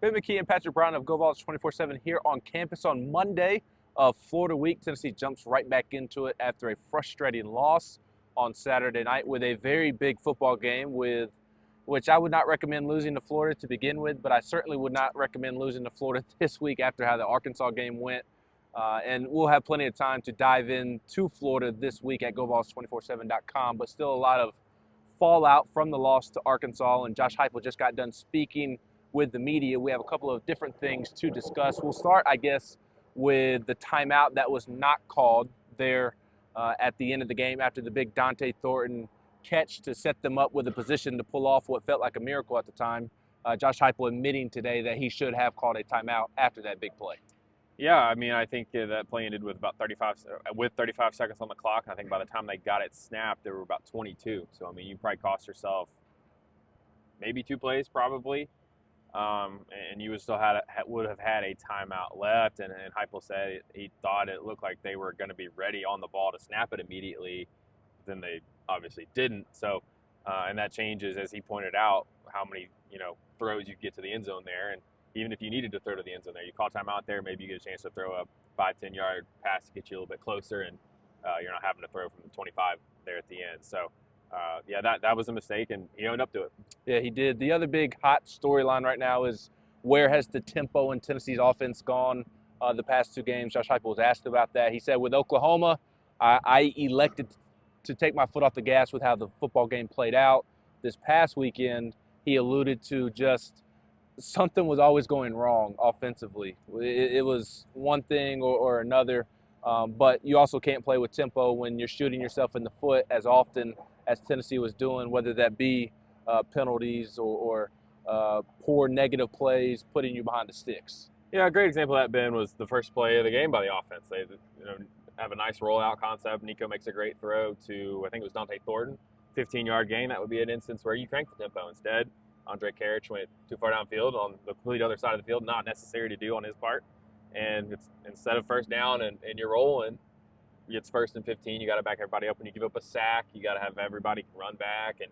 Ben McKee and Patrick Brown of GoVols 24/7 here on campus on Monday of Florida Week. Tennessee jumps right back into it after a frustrating loss on Saturday night with a very big football game with which I would not recommend losing to Florida to begin with, but I certainly would not recommend losing to Florida this week after how the Arkansas game went. And we'll have plenty of time to dive into Florida this week at GoVols247.com, but still a lot of fallout from the loss to Arkansas. And Josh Heupel just got done speaking with the media. We have a couple of different things to discuss. We'll start, I guess, with the timeout that was not called there at the end of the game after the big Dante Thornton catch to set them up with a position to pull off what felt like a miracle at the time. Josh Heupel admitting today that he should have called a timeout after that big play. Yeah, I mean, I think that play ended with about 35 seconds on the clock. And I think by the time they got it snapped, there were about 22. So I mean, you probably cost yourself maybe 2 plays, probably, and you would have had a timeout left. And Heupel said he thought it looked like they were going to be ready on the ball to snap it immediately. Then they obviously didn't. So, and that changes, as he pointed out, how many throws you get to the end zone there. And even if you needed to throw to the end zone there, you call timeout there, maybe you get a chance to throw a 5-10 yard pass to get you a little bit closer, and you're not having to throw from the 25 there at the end. So, yeah, that was a mistake, and he owned up to it. Yeah, he did. The other big hot storyline right now is where has the tempo in Tennessee's offense gone the past 2 games? Josh Heupel was asked about that. He said, with Oklahoma, I elected to take my foot off the gas with how the football game played out. This past weekend, he alluded to just something was always going wrong offensively. It was one thing or another, but you also can't play with tempo when you're shooting yourself in the foot as often as Tennessee was doing, whether that be penalties or poor negative plays, putting you behind the sticks. Yeah, a great example of that, Ben, was the first play of the game by the offense. They have a nice rollout concept. Nico makes a great throw to, I think it was Dante Thornton, 15-yard gain. That would be an instance where you crank the tempo. Instead, Andre Karich went too far downfield on the complete other side of the field, not necessary to do on his part. And it's, instead of first down and you're rolling, it's 1st and 15. You got to back everybody up. When you give up a sack, you got to have everybody run back and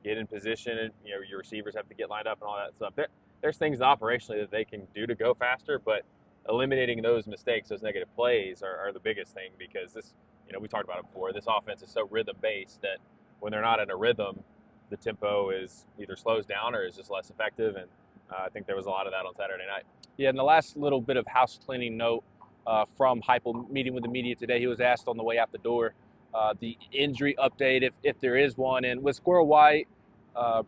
get in position. And your receivers have to get lined up and all that stuff. There's things operationally that they can do to go faster, but eliminating those mistakes, those negative plays, are the biggest thing, because this, we talked about it before. This offense is so rhythm-based that when they're not in a rhythm, the tempo is either slows down or is just less effective, and I think there was a lot of that on Saturday night. Yeah, and the last little bit of house cleaning note from Heupel meeting with the media today, he was asked on the way out the door the injury update, if there is one, and with Squirrel White,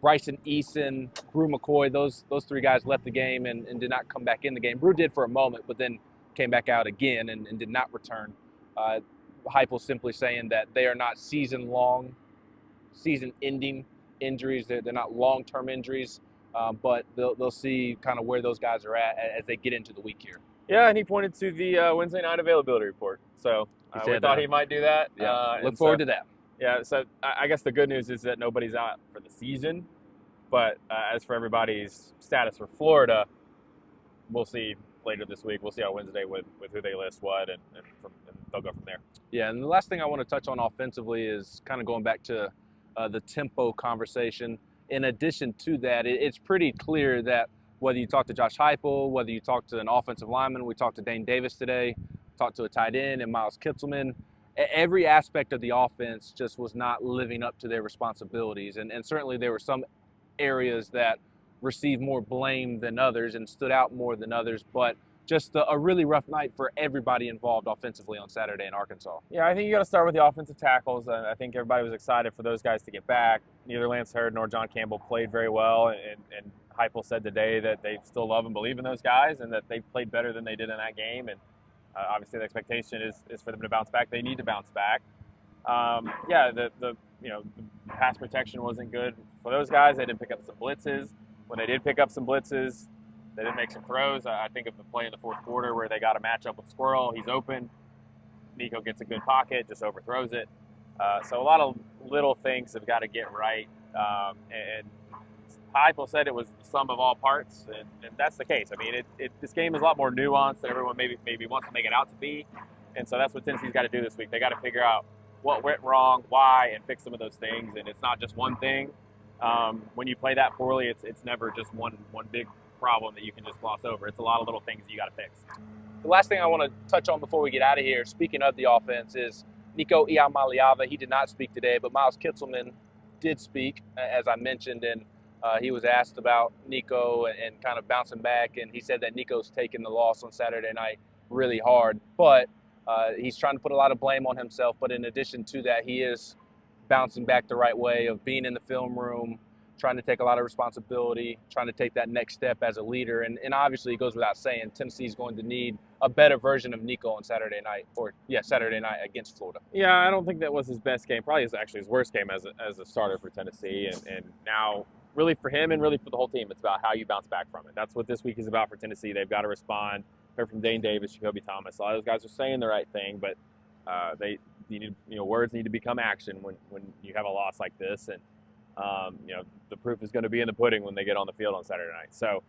Bryson Eason, Brew McCoy, those 3 guys left the game and did not come back in the game. Brew did for a moment, but then came back out again and did not return. Heupel simply saying that they are not season-ending injuries. They're not long-term injuries, but they'll see kind of where those guys are at as they get into the week here. Yeah, and he pointed to the Wednesday night availability report. So we thought he might do that. Yeah, look forward to that. Yeah, so I guess the good news is that nobody's out for the season. But as for everybody's status for Florida, we'll see later this week. We'll see on Wednesday with who they list what, and they'll go from there. Yeah, and the last thing I want to touch on offensively is kind of going back to the tempo conversation. In addition to that, it's pretty clear that whether you talk to Josh Heupel, whether you talk to an offensive lineman, we talked to Dane Davis today, talked to a tight end and Miles Kitzelman, every aspect of the offense just was not living up to their responsibilities. And certainly there were some areas that received more blame than others and stood out more than others, but just a really rough night for everybody involved offensively on Saturday in Arkansas. Yeah, I think you got to start with the offensive tackles. I think everybody was excited for those guys to get back. Neither Lance Hurd nor John Campbell played very well, and Heupel said today that they still love and believe in those guys and that they played better than they did in that game. And obviously the expectation is for them to bounce back. They need to bounce back. The pass protection wasn't good for those guys. They didn't pick up some blitzes. When they did pick up some blitzes, they didn't make some throws. I think of the play in the 4th quarter where they got a matchup with Squirrel. He's open. Nico gets a good pocket, just overthrows it. So a lot of little things have got to get right. And Heupel said it was the sum of all parts, and that's the case. I mean, this game is a lot more nuanced than everyone maybe wants to make it out to be. And so that's what Tennessee's got to do this week. They got to figure out what went wrong, why, and fix some of those things. And it's not just one thing. When you play that poorly, it's never just one big problem that you can just gloss over. It's a lot of little things you got to fix. The last thing I want to touch on before we get out of here, speaking of the offense, is Nico Iamaleava. He did not speak today, but Miles Kitselman did speak, as I mentioned, and he was asked about Nico and kind of bouncing back, and he said that Nico's taken the loss on Saturday night really hard, but he's trying to put a lot of blame on himself. But in addition to that, he is bouncing back the right way of being in the film room, trying to take a lot of responsibility, trying to take that next step as a leader. And obviously, it goes without saying, Tennessee's going to need a better version of Nico on Saturday night against Florida. Yeah, I don't think that was his best game. Probably actually his worst game as a starter for Tennessee. And now, really for him and really for the whole team, it's about how you bounce back from it. That's what this week is about for Tennessee. They've got to respond. Heard from Dane Davis, Jacoby Thomas. A lot of those guys are saying the right thing, but words need to become action when you have a loss like this. And the proof is going to be in the pudding when they get on the field on Saturday night. So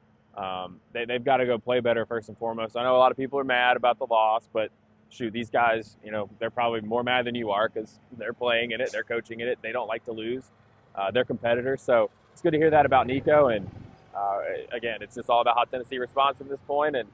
they've got to go play better first and foremost. I know a lot of people are mad about the loss, but shoot, these guys, they're probably more mad than you are because they're playing in it, they're coaching in it, they don't like to lose. They're competitors. So it's good to hear that about Nico. And again, it's just all about how Tennessee responds from this point. And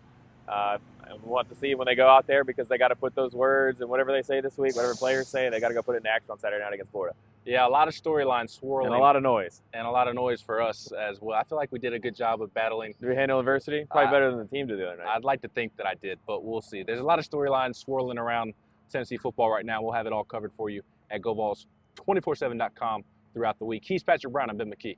we want to see when they go out there because they got to put those words and whatever they say this week, whatever players say, they got to go put it in action on Saturday night against Florida. Yeah, a lot of storylines swirling. And a lot of noise. And a lot of noise for us as well. I feel like we did a good job of battling. Did we handle adversity? Probably better than the team did the other night. I'd like to think that I did, but we'll see. There's a lot of storylines swirling around Tennessee football right now. We'll have it all covered for you at GoVols247.com throughout the week. He's Patrick Brown. I'm Ben McKee.